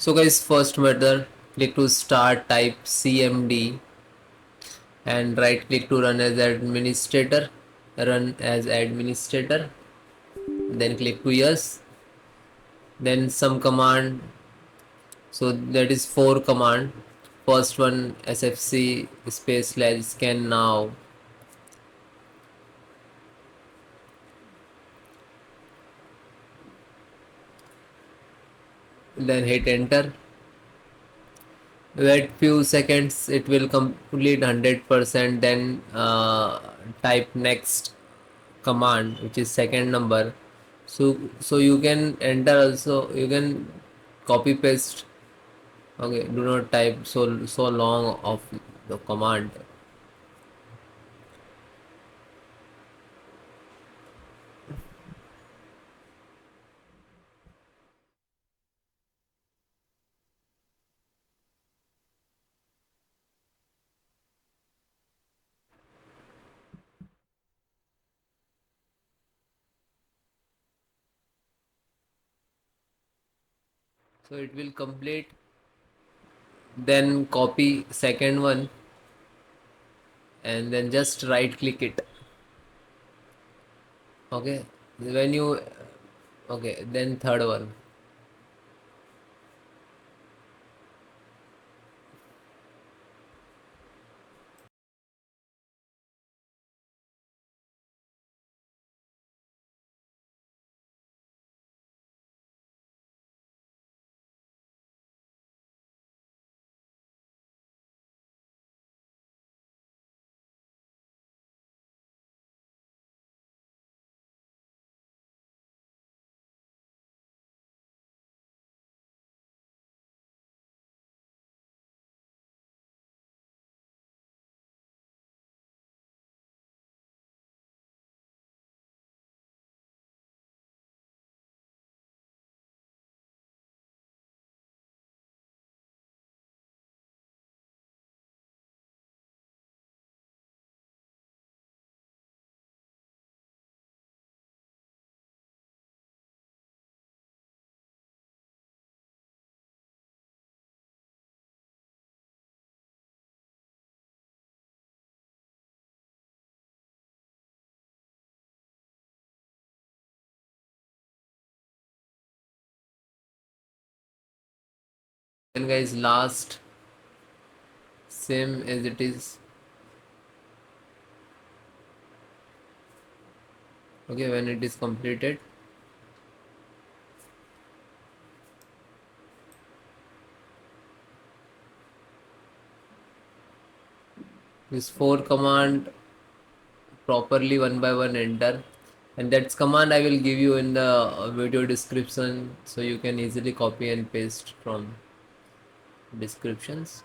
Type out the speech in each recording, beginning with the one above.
So guys, first method, click to start, type cmd and right click to run as administrator, then click to yes, then some command. So that is 4 command. First one, sfc space slash scan now, then hit enter. Wait few seconds, it will complete 100%. Then type next command, which is second number. So you can enter also, you can copy paste. Okay, do not type so long of the command. So it will complete. Then copy second one and then just right click it. Okay, when you, okay, then third one. Then guys, last, same as it is. Okay, when it is completed, this 4 command properly one by one enter, and that's command I will give you in the video description, so you can easily copy and paste from descriptions.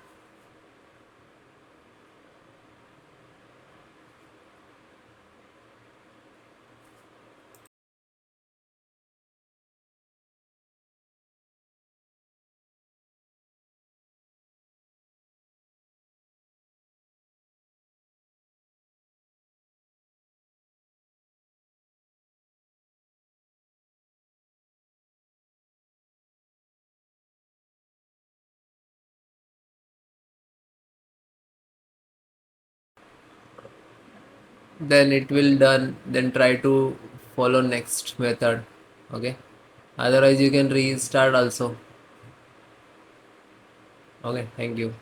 Then it will done, then try to follow next method. Okay, otherwise you can restart also. Okay, thank you.